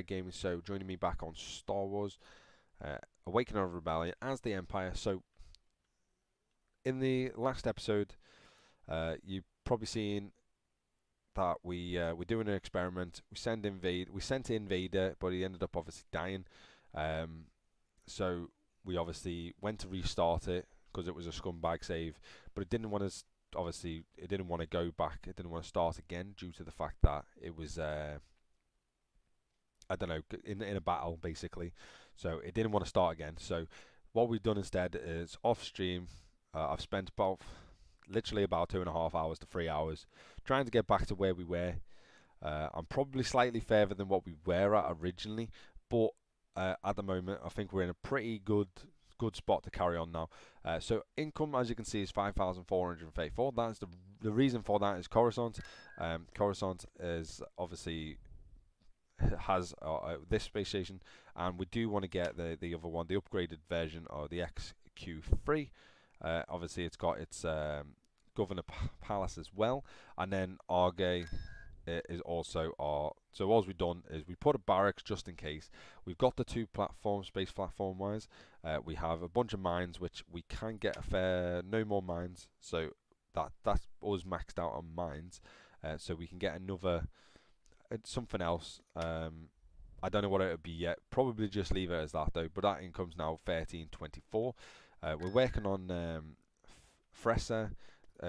Gaming Show, joining me back on Star Wars Awakening of Rebellion as the Empire. So, in the last episode, you've probably seen that we're doing an experiment. We sent in Vader, but he ended up obviously dying. Um, so we obviously went to restart it because it was a scumbag save, but it didn't want to. Obviously, it didn't want to go back. It didn't want to start again due to the fact that it was I don't know, in a battle basically. So it didn't want to start again. So what we've done instead is off stream. I've spent literally about 2.5 hours to 3 hours trying to get back to where we were. I'm probably slightly further than what we were at originally, but at the moment I think we're in a pretty good spot to carry on now. So income, as you can see, is 5,434. That's the reason for that is Coruscant. Coruscant is obviously has this space station, and we do want to get the other one, the upgraded version of the XQ3. Obviously, it's got its Governor Palace as well, and then Arge is also our. So all we've done is we put a barracks just in case. We've got the two platforms, space platform wise. We have a bunch of mines, which we can get no more mines. So that's us maxed out on mines. So we can get another something else. I don't know what it would be yet. Probably just leave it as that though. But that income's now 1324. We're working on Fresa.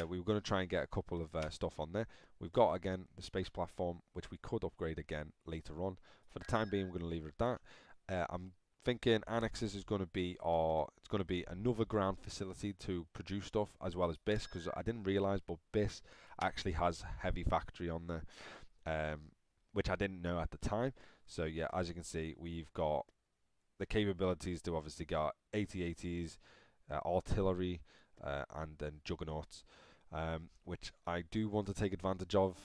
We were going to try and get a couple of stuff on there. We've got again the space platform, which we could upgrade again later on. For the time being, we're going to leave it at that. I'm thinking annexes is going to be it's going to be another ground facility to produce stuff as well as BIS, because I didn't realise, but BIS actually has heavy factory on there. Which I didn't know at the time. So yeah, as you can see, we've got the capabilities to obviously get AT-ATs, artillery, and then juggernauts, which I do want to take advantage of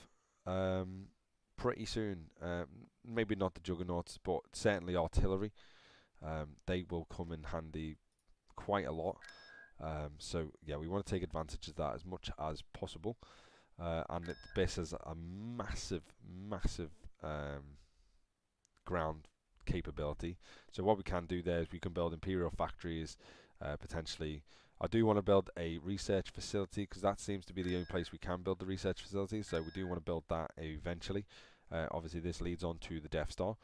pretty soon. Maybe not the juggernauts, but certainly artillery. They will come in handy quite a lot. So yeah, we want to take advantage of that as much as possible. And BIS has a massive ground capability. So what we can do there is we can build Imperial factories, potentially. I do want to build a research facility because that seems to be the only place we can build the research facility. So we do want to build that eventually. Obviously, this leads on to the Death Star.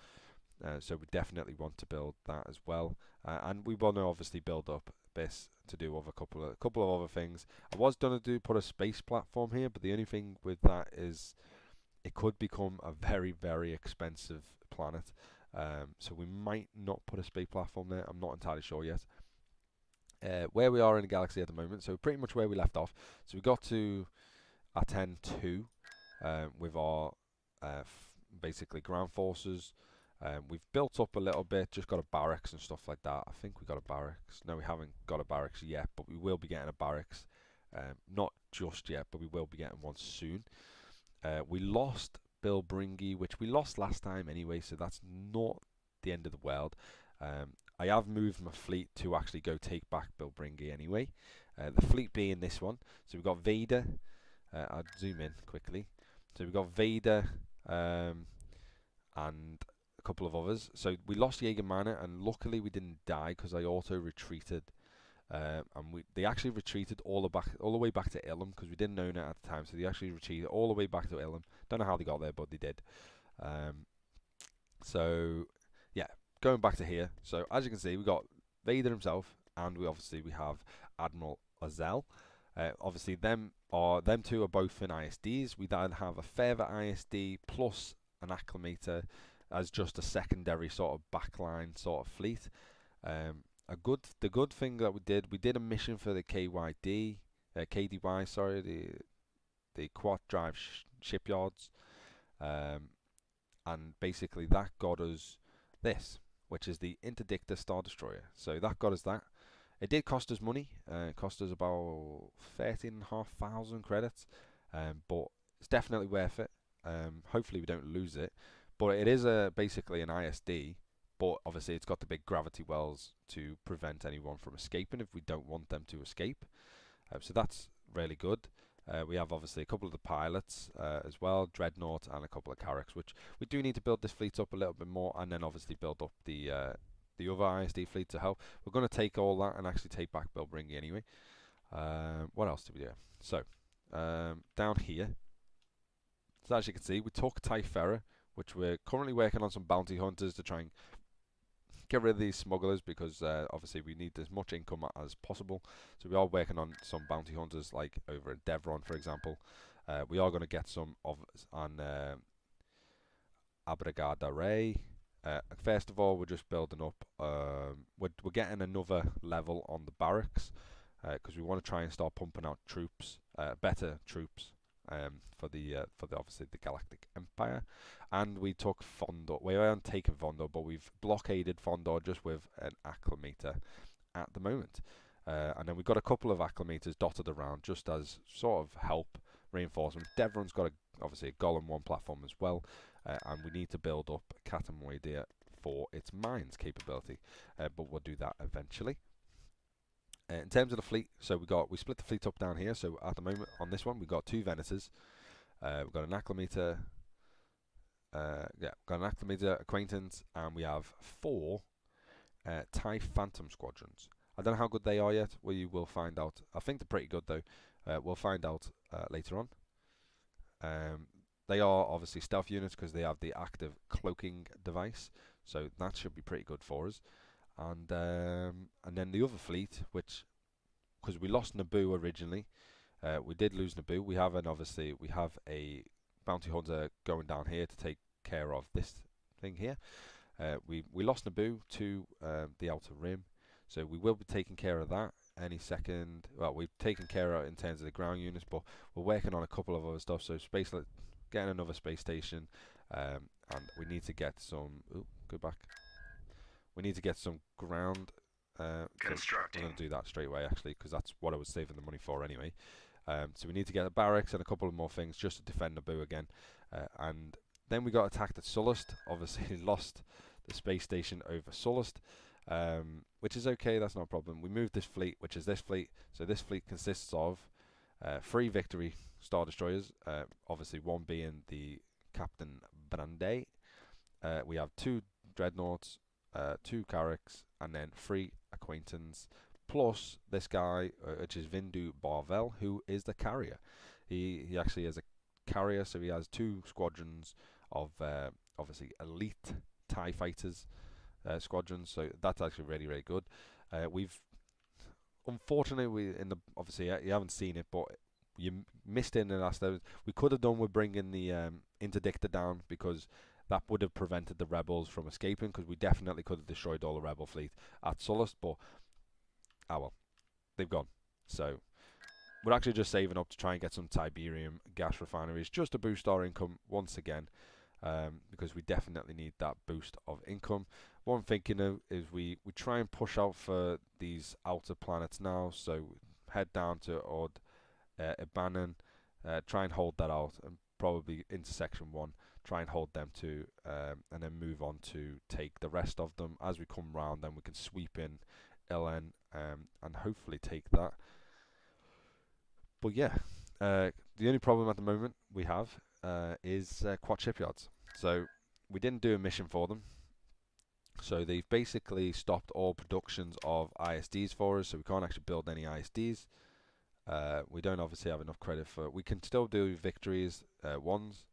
So we definitely want to build that as well, and we want to obviously build up BIS to do a couple of other things. I was going to put a space platform here, but the only thing with that is it could become a very expensive planet. So we might not put a space platform there. I'm not entirely sure yet. Where we are in the galaxy at the moment, so pretty much where we left off. So we got to Aten 2 with our basically ground forces. We've built up a little bit, just got a barracks and stuff like that. I think we got a barracks. No, we haven't got a barracks yet, but we will be getting a barracks. Not just yet, but we will be getting one soon. We lost Bill Bringy, which we lost last time anyway, so that's not the end of the world. I have moved my fleet to actually go take back Bill Bringy anyway. The fleet being this one. So we've got Vader. I'll zoom in quickly. So we've got Vader and a couple of others. So we lost Jaeger Manor, and luckily we didn't die because I auto retreated. And they actually retreated all the way back to Ilum because we didn't own it at the time. So they actually retreated all the way back to Ilum. Don't know how they got there, but they did. So yeah, going back to here. So as you can see, we got Vader himself, and we have Admiral Ozell. Obviously, them two are both in ISDs. We then have a further ISD plus an acclimator as just a secondary sort of backline sort of fleet. The good thing that we did a mission for the KDY, sorry, the quad drive shipyards, and basically that got us this, which is the Interdictor Star Destroyer. So that got us that. It did cost us money. It cost us about 13,500 credits, but it's definitely worth it. Hopefully we don't lose it, but it is basically an ISD. But obviously it's got the big gravity wells to prevent anyone from escaping if we don't want them to escape. So that's really good. We have obviously a couple of the pilots as well, Dreadnought and a couple of Carracks, which we do need to build this fleet up a little bit more, and then obviously build up the other ISD fleet to help. We're going to take all that and actually take back Bilbringi anyway. What else did we do? So down here, so as you can see, we took Typhera, which we're currently working on some bounty hunters to try and get rid of these smugglers, because obviously we need as much income as possible. So we are working on some bounty hunters, like over at Devron, for example. We are going to get some on Abrigada Ray. First of all, we're just building up. We're getting another level on the barracks, because we want to try and start pumping out troops, better troops, for the obviously the Galactic Empire. And we took Fondor. We haven't taken Fondor, but we've blockaded Fondor just with an acclimator at the moment. And then we've got a couple of acclimators dotted around just as sort of help reinforcement. Devron's got obviously a Golem 1 platform as well, and we need to build up Katamoidia for its mines capability, but we'll do that eventually. In terms of the fleet, so we split the fleet up down here. So at the moment on this one, we've got 2 Venators. We've got an acclimator. Got an acclimator acquaintance, and we have 4 TIE Phantom squadrons. I don't know how good they are yet. We will find out. I think they're pretty good though. We'll find out later on. They are obviously stealth units because they have the active cloaking device, so that should be pretty good for us. And then the other fleet, which, because we lost Naboo originally, we did lose Naboo. We have a bounty hunter going down here to take care of this thing here. We lost Naboo to the Outer Rim, so we will be taking care of that any second. Well, we've taken care of it in terms of the ground units, but we're working on a couple of other stuff. So getting another space station, and we need to get some. Go back. We need to get some ground. Constructing. So we're going to do that straight away, actually, because that's what I was saving the money for anyway. So we need to get a barracks and a couple of more things just to defend Naboo again. And then we got attacked at Sullust. Obviously, lost the space station over Sullust, which is okay. That's not a problem. We moved this fleet, which is this fleet. So this fleet consists of 3 Victory Star Destroyers. Obviously, one being the Captain Brande. We have 2 Dreadnoughts, 2 Carracks, and then 3 Acquaintance, plus this guy, which is Vindu Barvel, who is the carrier. He actually is a carrier, so he has 2 squadrons of obviously elite TIE fighters squadrons. So that's actually really, really good. We've unfortunately obviously you haven't seen it, but you missed in the last episode. We could have done with bringing the interdictor down, because that would have prevented the rebels from escaping, because we definitely could have destroyed all the rebel fleet at Sullust, but well, they've gone. So we're actually just saving up to try and get some Tiberium gas refineries just to boost our income once again, because we definitely need that boost of income. What I'm thinking of is we try and push out for these outer planets now, so head down to Odd Ibanan, try and hold that out, and probably into Section 1, try and hold them to, and then move on to take the rest of them. As we come round, then we can sweep in LN, and hopefully take that. But yeah, the only problem at the moment we have is Quad Shipyards. So we didn't do a mission for them, so they've basically stopped all productions of ISDs for us, so we can't actually build any ISDs. We don't obviously have enough credit for. We can still do victories ones,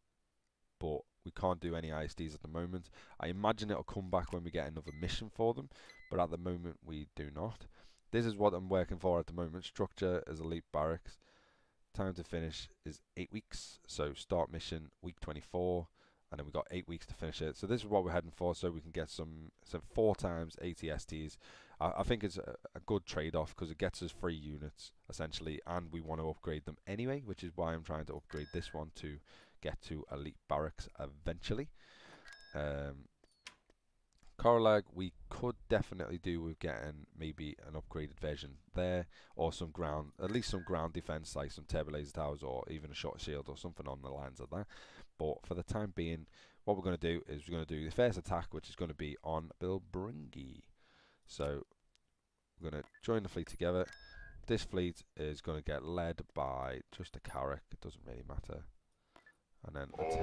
but we can't do any ISDs at the moment. I imagine it'll come back when we get another mission for them, but at the moment we do not. This is what I'm working for at the moment. Structure is elite barracks. Time to finish is 8 weeks. So start mission week 24, and then we got 8 weeks to finish it. So this is what we're heading for, so we can get some 4 times ATSTs. I think it's a good trade-off, because it gets us 3 units essentially, and we want to upgrade them anyway, which is why I'm trying to upgrade this one to get to elite barracks eventually. Karalag, we could definitely do with getting maybe an upgraded version there, or some ground, at least some ground defense, like some turbo laser towers, or even a shot shield, or something on the lines of that. But for the time being, what we're going to do is we're going to do the first attack, which is going to be on Bilbringi. So we're going to join the fleet together. this fleet is going to get led by just a Carrack. It doesn't really matter. And then let's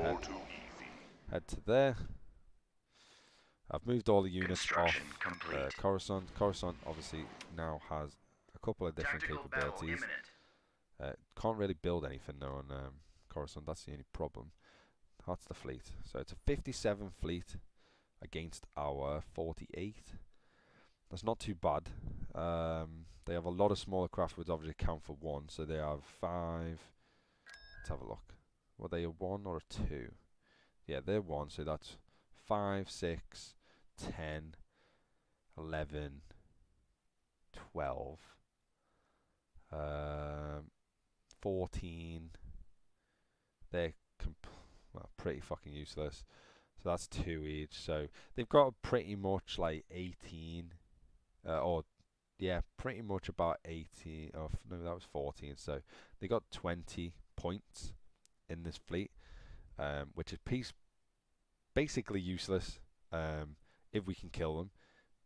head to there. I've moved all the units off Coruscant. Coruscant obviously now has a couple of different capabilities. Can't really build anything though on Coruscant. That's the only problem. That's the fleet. So it's a 57 fleet against our 48. That's not too bad. They have a lot of smaller craft, which obviously count for 1. So they have 5. Let's have a look. Were they a 1 or a 2? Yeah, they're 1. So that's 5, 6, 10, 11, 12, 14. They're pretty fucking useless. So that's 2 each. So they've got pretty much like 18, pretty much about 18. Oh no, that was 14. So they got 20 points in this fleet, which is basically useless if we can kill them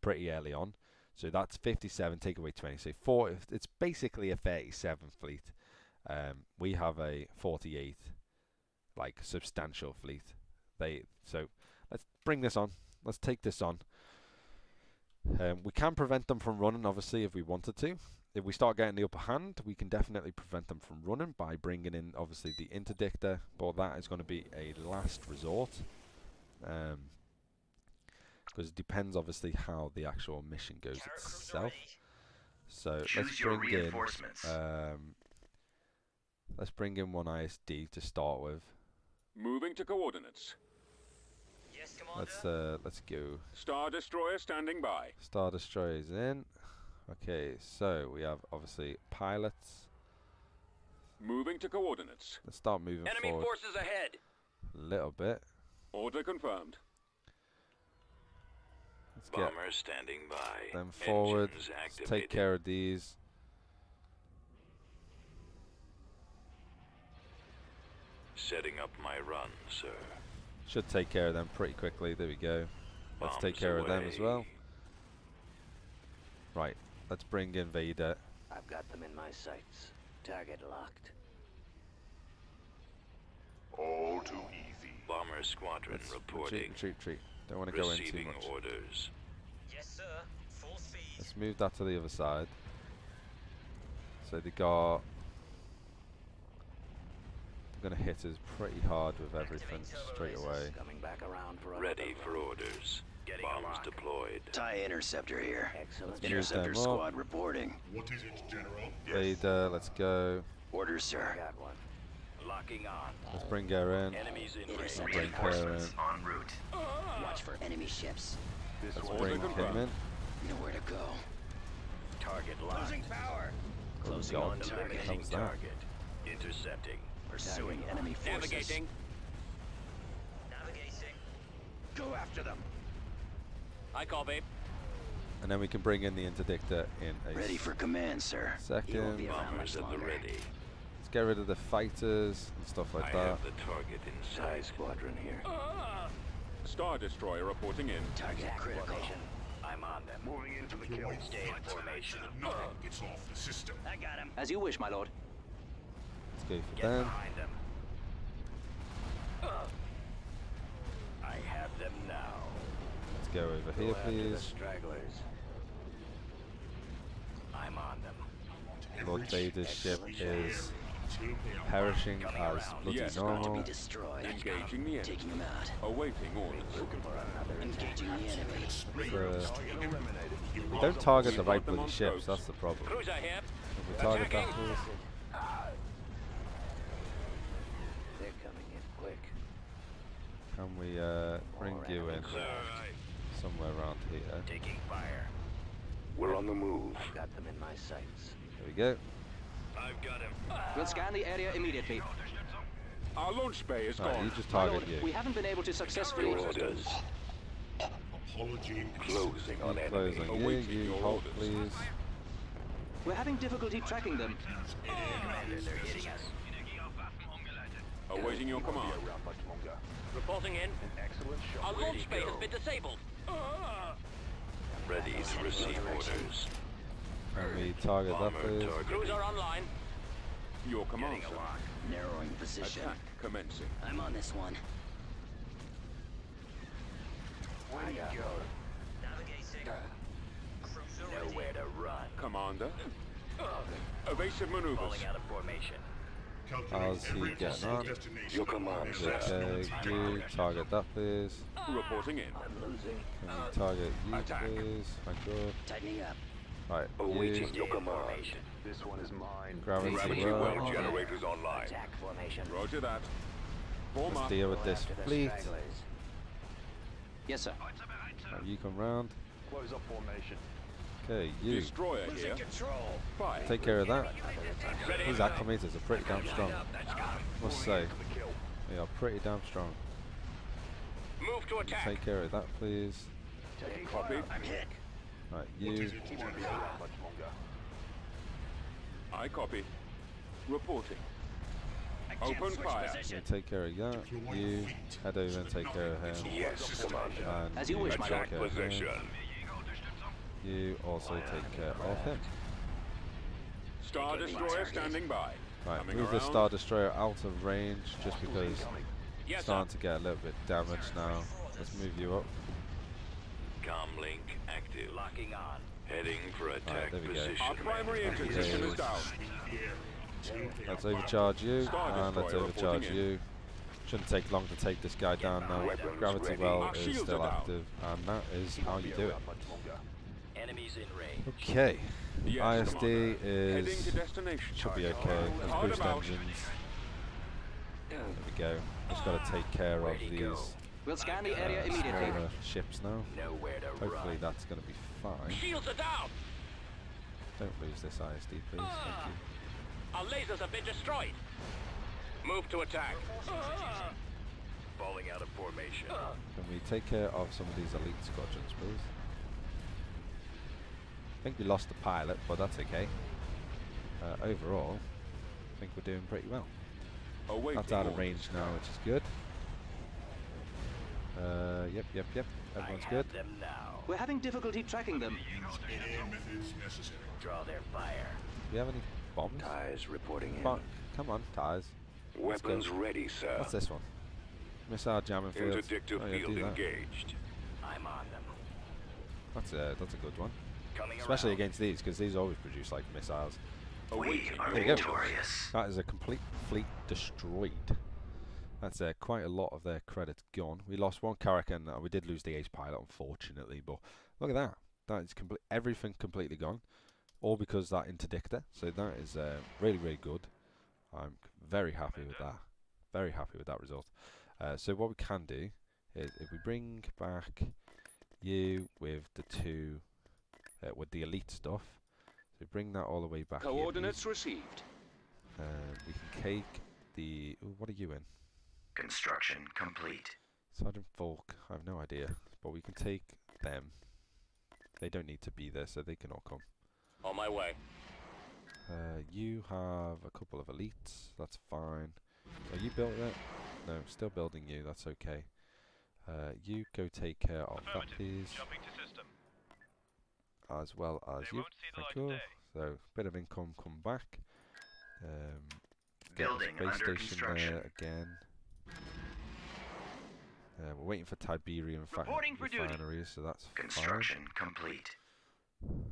pretty early on. So that's 57. Take away 20. So 4. It's basically a 37 fleet. We have a 48. Like substantial fleet. So let's bring this on. Let's take this on. We can prevent them from running, obviously, if we wanted to. If we start getting the upper hand, we can definitely prevent them from running by bringing in, obviously, the interdictor. But that is going to be a last resort, because it depends, obviously, how the actual mission goes itself. So let's bring in one ISD to start with. Moving to coordinates. Yes, Commander. Let's go. Star Destroyer standing by. Star Destroyer's in. Okay, so we have obviously pilots. Moving to coordinates. Let's start moving Enemy forward forces ahead. a little bit. Order confirmed. Let's get Bomber standing by. them forward. Engines Let's take activated. care of these. Setting up my run, sir. Should take care of them pretty quickly. There we go. Let's take Bombs care of them as away. well. Right, let's bring in Vader. I've got them in my sights. Target locked. All too easy. Bomber squadron Let's reporting. retreat. Don't want to go in too Receiving much. orders. Yes, sir. Full speed. Let's move that to the other side. So they got... They're going to hit us pretty hard with everything straight away. Coming back around for Ready for orders. Bombs deployed. TIE Interceptor here. Excellent. Let's move Interceptor them up. squad reporting. What is it, General? Vader, let's go. Orders, sir. Got one. Locking on. Let's bring her in. Enemies in range. Intercept Bring her in. reinforcements en route. Watch for enemy ships. Let's Order bring him confirmed. in. Nowhere to go. Target locked. power. Closing God, on target. How was that? Target. Intercepting. Pursuing enemy forces. Navigating. Go after them. I copy. And then we can bring in the interdictor in a Ready for command, sir. You won't be second. around Bombers much at the longer. ready. Let's get rid of the fighters and stuff like I that. have the target in TIE sight. squadron here. Star Destroyer reporting in. Target critical. I'm on them. Moving into the kill. Stay in formation. Nothing gets off the system. I got him. As you wish, my lord. Let's go for Get them. behind them. I have them now. Let's go over here, Go after the please. stragglers. I'm on them. Lord Vader's ship Excellent. is perishing as bloody Yes, To normal. be destroyed. Engaging the enemy. Taking them out. Awaiting orders. Engaging the enemy. We don't target the We've right got them bloody on ships, scopes. that's the problem. Cruiser here. If we target that Attacking. first, They're coming in quick. can we bring you in somewhere around here? Taking fire. We're on the move. I've got them in my sights. There we go. I've got him. We'll scan the area immediately. Our launch bay is Right, gone. you just My target lord, you. we haven't been able to successfully... Orders. Apology. Closing on enemy. Closing you, Awaiting you your halt orders. please. We're having difficulty tracking them. Commander, they're hitting us. Awaiting your command. Reporting in. Our Where'd launch he bay go? has been disabled. Ready to receive orders. Can we target that, please? Cruiser online. Your command, Getting a sir. lock. Narrowing position. Attack commencing. I'm on this one. Where you go? Navigating. Cruiser ready. Nowhere to run. Commander. Evasive maneuvers. Falling out of formation. How's he Calculate every getting possible on? destination. Your command, sir. Okay, you target that, please. Reporting in. I'm losing. Can we target you, Attack. please? Thank you. Tightening up. Right, you. Awaiting your command. This one is mine. Gravity Gravity well. well generators online. Attack formation. Roger that. Form Let's up. deal with this After the fleet. stragglers. Yes, sir. Right, you come round. Close up formation. Okay, you. Destroyer here. Fire. Take care of that. These acclimators are pretty damn strong. Must say, they are pretty damn strong. Move to attack. Take care of that, please. Copy. Right, What you. is it? Much longer. I copy. Reporting. Open fire. You take care of that. You head over and take care of him. Yes, commander. And As you wish, my take Attack care of him. position. You also take care of him. Star Destroyer standing by. Right, Coming move the around. Star Destroyer out of range just because Yes, it's sir. starting to get a little bit damaged now. Let's move you up. Comlink active. Locking on. Heading for attack there we go. position. Our primary Thank engine you, system James. is down. Let's overcharge you, Star and let's Destroyer overcharge reporting you. Shouldn't take long to take this guy down now. Weapons Gravity ready. well Our is shields still are down. active, and that is how you do it. Enemies in range. Okay, Yes, ISD Commander. Heading to is destination. should be okay. Let's Hard boost about. engines. There we go. Just got to take care of Ready, go. these We'll scan the area immediately. smaller ships now. Nowhere to Hopefully run. that's going to be fine. Shields are down. Don't lose this ISD, please. Thank you. Our lasers have been destroyed. Move to attack. Falling out of formation. Can we take care of some of these elite squadrons, please? I think we lost the pilot, but that's okay. Overall, I think we're doing pretty well. Awaiting That's out of orders. range now, which is good. Yep. Everyone's I good. have them now. We're having difficulty tracking them. Any methods necessary. Draw their fire. Do we have any bombs? Ties reporting in. Come on, ties. Let's go. Weapons ready, sir. What's this one? Missile jamming field. Interdictor Oh, yeah, field do that. engaged. I'm on them. That's a good one. Coming Especially around. against these, because these always produce like missiles. Awaiting There you go. victorious. That is a complete fleet destroyed. That's quite a lot of their credits gone. We lost one character and we did lose the ace pilot, unfortunately. But look at that. That is everything completely gone. All because that interdictor. So that is really, really good. I'm very happy with that. Very happy with that result. So what we can do is if we bring back you with the two, with the elite stuff. So bring that all the way back here, please. Coordinates received. We can take the... Ooh, what are you in? Construction complete. Sergeant Falk, I have no idea. But we can take them. They don't need to be there, so they can all come. On my way. You have a couple of elites. That's fine. Are you built yet? No, still building you. That's okay. You go take care of that, please. As well as you. Thank you. So, bit of income come back. Get Building the space under station construction. there again. We're waiting for Tiberium Reporting for duty. refineries, so that's Construction complete. fine.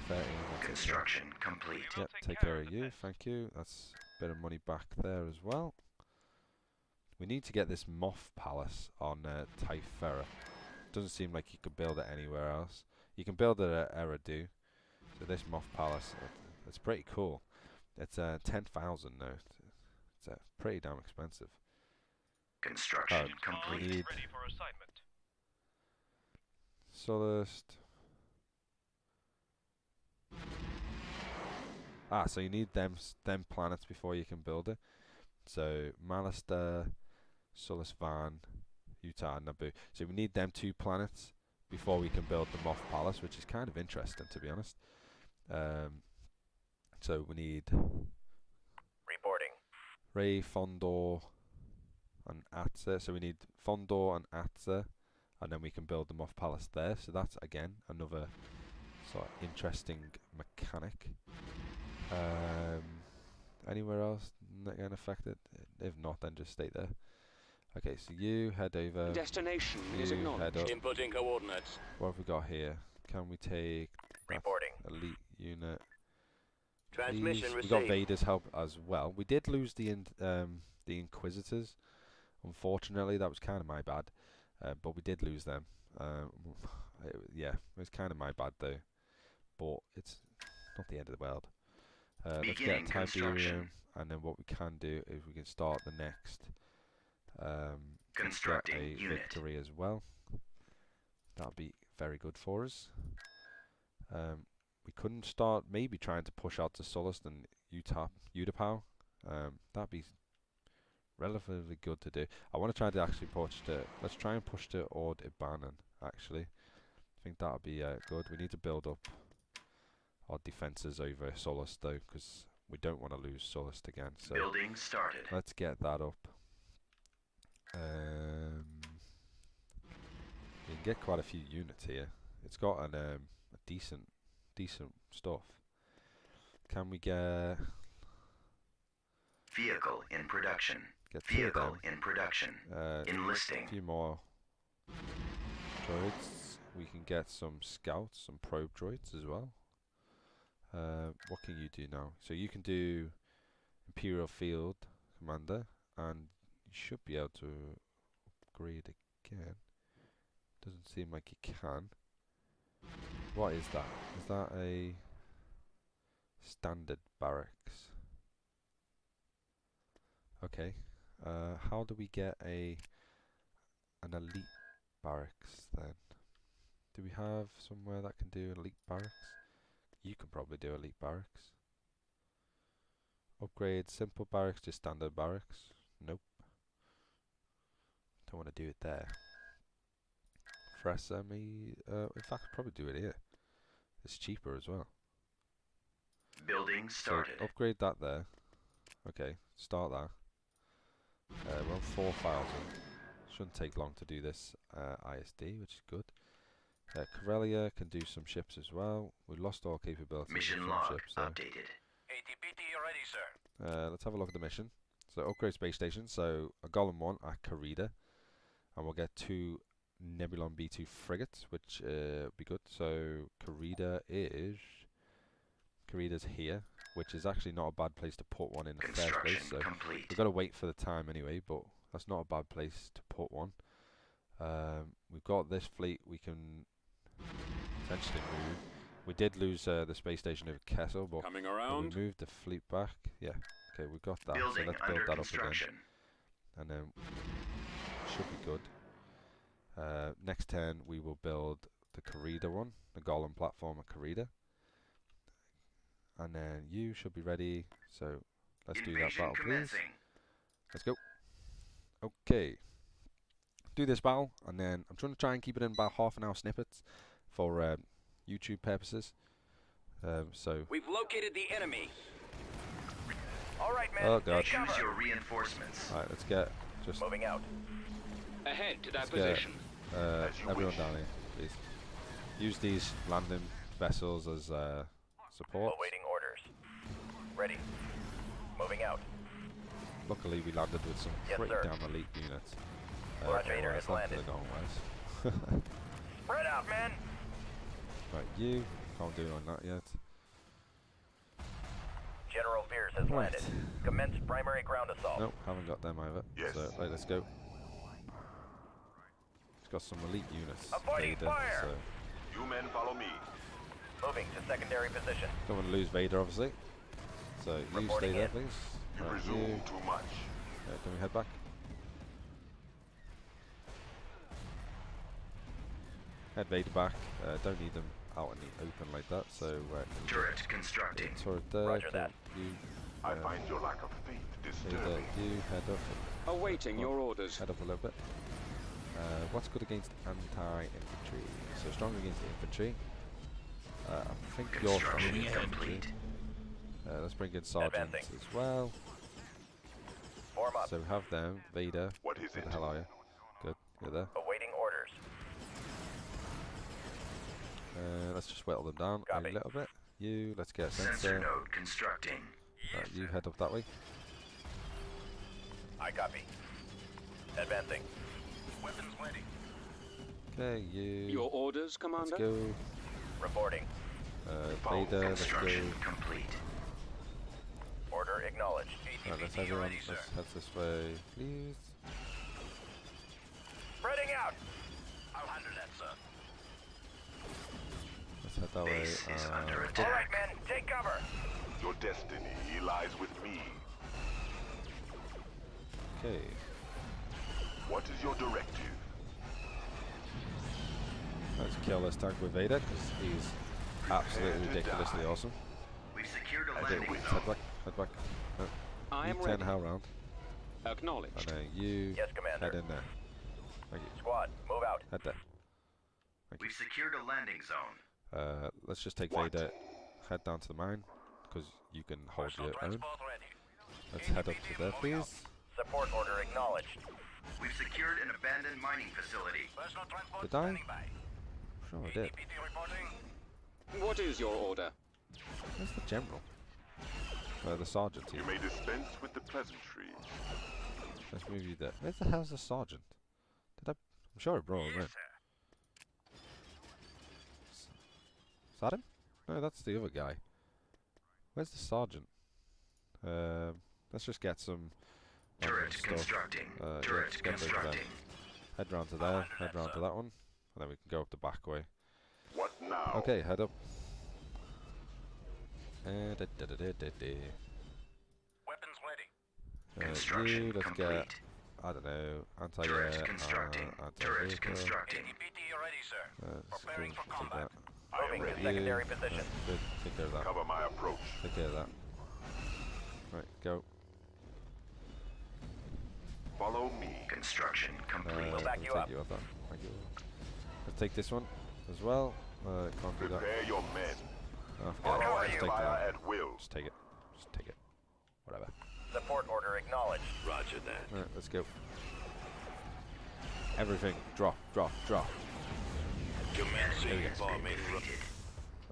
13, that's okay. Construction complete. Yep, take care of you, thank you. That's a bit of money back there as well. We need to get this Moth Palace on Typhera. Doesn't seem like you could build it anywhere else. You can build it at Eridu. So this Moth Palace, it's pretty cool. It's 10,000 though. It's pretty damn expensive. Construction We complete. need Solist. So you need them planets before you can build it. So Malister, Solus Van, Utah, and Naboo. So we need them 2 planets before we can build the Moth Palace, which is kind of interesting, to be honest. So we need Reporting. Ray, Fondor, and Atza. So we need Fondor and Atza, and then we can build the Moth Palace there. So that's again another sort of interesting mechanic. Anywhere else not getting affected? If not, then just stay there. Okay, so you head over. Destination is You acknowledged. head up. Inputting coordinates. What have we got here? Can we take that Reporting. elite unit? Transmission We got received. Vader's help as well. We did lose the Inquisitors. Unfortunately, that was kind of my bad. But we did lose them. Yeah, it was kind of my bad though. But it's not the end of the world. Let's get Beginning Tiberium, construction. and then what we can do is we can start the next. Constructing get a unit. victory as well. That'll be very good for us. We couldn't start maybe trying to push out to Sullust and Utapau. That'd be relatively good to do. I want to try to actually push to. Let's try and push to Ord Ibanan. Actually, I think that'll be good. We need to build up our defences over Sullust though, because we don't want to lose Sullust again. So Building started. let's get that up. You can get quite a few units here. It's got an a decent stuff. Can we get Vehicle in production. two of Vehicle them? in production. A Enlisting. few more droids. We can get some scouts, some probe droids as well. What can you do now? So you can do Imperial Field Commander, and you should be able to upgrade again. Doesn't seem like you can. What is that? Is that a standard barracks? Okay. How do we get an elite barracks then? Do we have somewhere that can do elite barracks? You can probably do elite barracks. Upgrade simple barracks to standard barracks. Nope. Don't want to do it there. For SME, in fact, I'd probably do it here. It's cheaper as well. Building started. So upgrade that there. Okay, start that. We're on 4,000. Shouldn't take long to do this ISD, which is good. Corellia can do some ships as well. We lost all capabilities Mission from log ships, so updated. ATPT ready, sir. let's have a look at the mission. So upgrade space station. So a Golem 1 at Karida, and we'll get 2 Nebulon B2 frigates, which be good. So Karida's here, which is actually not a bad place to put one in the first place. Construction So complete. we've got to wait for the time anyway, but that's not a bad place to put one. We've got this fleet we can potentially move. We did lose the space station over Kessel, but Coming we around. moved the fleet back. Yeah, okay, we've got that. Building So let's build under that up construction. again, and then should be good. Next turn we will build the Karida one, the Golem platform at Karida, and then you should be ready. So let's do that Invasion battle, please. commencing. Let's go. Okay. Do this battle, and then I'm trying to keep it in about half an hour snippets for YouTube purposes. So. We've located the enemy. All right, men. Oh god. Choose your reinforcements. Alright, let's get just Moving out. Ahead to that Let's get- position. everyone down here, please. Use these landing vessels as support. Awaiting orders. Ready. Moving out. Luckily, we landed with some Yes, pretty sir. damn elite units. Lord Vader has that's landed. gone west. Spread out, men. Right, you can't do on that yet. General Veers has Right. landed. Commence primary ground assault. Nope, haven't got them either. Yes. So, right, let's go. It's got some elite units. Avoiding Vader, fire. so You men follow me. Moving to secondary position. don't want to lose Vader, obviously. So you Reporting stay there, in. please. You Right, presume too much. can we head back? Head Vader back. Don't need them out in the open like that. So Turret constructing. turret there. Roger can that. You, I find your lack of faith Vader, disturbing. you head up. Awaiting your orders. Head up a little bit. What's good against anti-infantry? So strong against the infantry. I think you're strong Construction against infantry. complete. Let's bring in sergeants Advancing. as well. Form up. So we have them. Vader. What is Where it? the hell are you? Good. You're there. Awaiting orders. Let's just whittle them down Copy. a little bit. You, let's get a Sensor sensor. node constructing. You head up that way. I copy. Advancing. Weapons ready. Okay, you. Your orders, Let's Commander? go. Reporting. Vader, let's go. Complete. Order acknowledged. Right, let's everyone, let's head this way, please. Spreading out. I'll handle that, sir. Let's head that way. All right, men, take cover. Your destiny lies with me. Okay. What is your directive? Let's kill this tank with Vader because he's absolutely ridiculously awesome. We've secured a landing Head back, head back. I am You ready. turn how round. Acknowledged. And then you Yes, Commander. head in there. Thank you. Squad, move out. Head there. Thank you. We've secured a landing zone. Let's just take What? Vader, head down to the mine because you can hold your own. ready. Let's head up to there, please. Support order acknowledged. We've secured an abandoned mining facility. Did I? Sure I did. What is your order? Where's the general? The sergeant You here. may dispense with the pleasantries. Let's move you there. Where the hell's the sergeant? Did I? I'm sure I brought him in. Is that him? No, that's the other guy. Where's the sergeant? Let's just get some Turret stuff. constructing. Yeah, Turret just get rid of them. constructing. Head round to there, head round to that one, and then we can go up the back way. What now? Okay, head up. Weapons ready. You, let's get, I don't know, anti-air, Turret constructing. Turret anti-vehicle. constructing. APT ready, sir. Preparing for combat. I am Moving to ready. secondary position. Good, take care of that. Cover my approach. Take care of that. Right, go. Follow me. Construction complete. We'll back take you up. you off that. Thank you. Let's take this one as well. Can't do that. Prepare your men. Oh, How forget it. are Just you? take Fire that. at will. Just take it. Just take it. Whatever. Support order acknowledged. Roger that. Alright, let's go. Everything. Drop, drop, drop. Commencing bombing.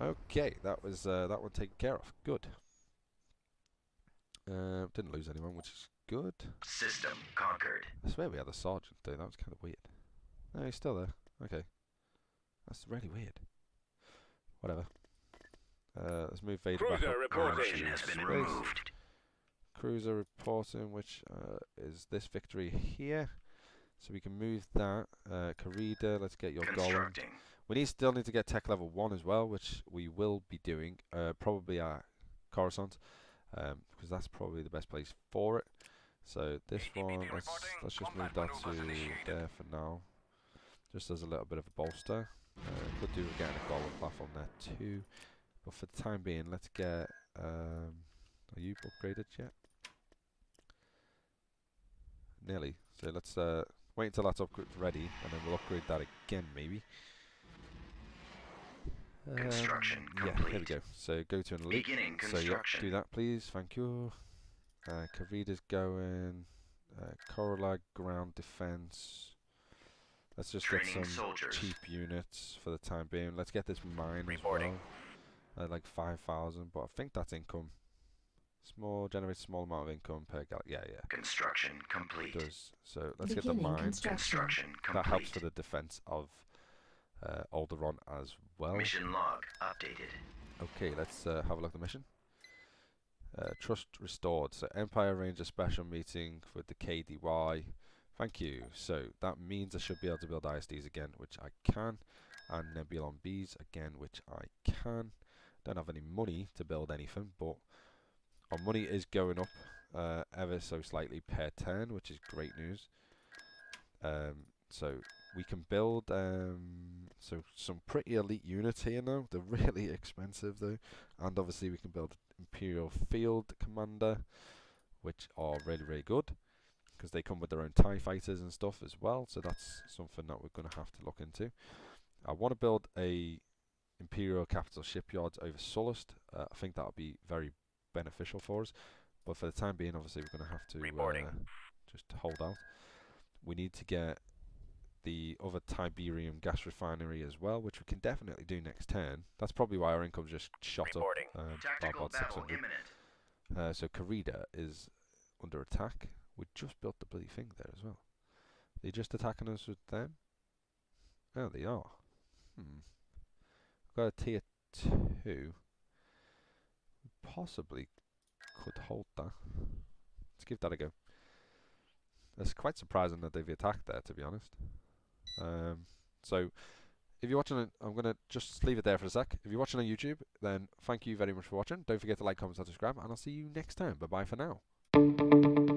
Okay, that was that one taken care of. Good. Didn't lose anyone, which is good. System conquered. I swear we had a sergeant though. That was kind of weird. No, he's still there. Okay, that's really weird. Whatever. Let's move Vader back Cruiser up. reporting. Corruption has been Space. removed. Cruiser reporting, which is this victory here. So we can move that. Karida, let's get your golem. Constructing. We still need to get tech level 1 as well, which we will be doing. Probably at Coruscant, because that's probably the best place for it. So this one, let's just move that to there for now. Just as a little bit of a bolster. Could do with getting a golem platform there too. But for the time being, let's get... are you upgraded yet? Nearly. So let's wait until that's ready, and then we'll upgrade that again maybe. Construction Yeah, there we complete. go. So go to an elite. Beginning So yeah, construction. do that please. Thank you. Karida's going. Coralag ground defense. Let's just Training get some soldiers. cheap units for the time being. Let's get this mine Reporting. as well. Like 5,000, but I think that's income. Generates small amount of income per gal. Yeah, Construction complete. it does. So let's get the mine. Construction complete. That helps for the defense of Alderaan as well. Mission log updated. Okay, let's have a look at the mission. Trust restored. So Empire arranged a special meeting with the KDY. Thank you. So that means I should be able to build ISDs again, which I can, and Nebulon Bs again, which I can. Don't have any money to build anything, but our money is going up ever so slightly per turn, which is great news. So we can build so some pretty elite units here now. They're really expensive though, and obviously we can build Imperial Field Commander, which are really good because they come with their own TIE fighters and stuff as well. So that's something that we're going to have to look into. I want to build a Imperial Capital Shipyards over Sullust. I think that would be very beneficial for us, but for the time being, obviously we're going to have to just hold out. We need to get the other Tiberium gas refinery as well, which we can definitely do next turn. That's probably why our income's just shot Reporting. up. Tactical about battle 600. imminent. So Karida is under attack. We just built the bloody thing there as well. They just attacking us with them? Oh, they are. Got a tier 2. Possibly could hold that. Let's give that a go. It's quite surprising that they've attacked there, to be honest. So, if you're watching it, I'm going to just leave it there for a sec. If you're watching on YouTube, then thank you very much for watching. Don't forget to like, comment, and subscribe, and I'll see you next time. Bye-bye for now.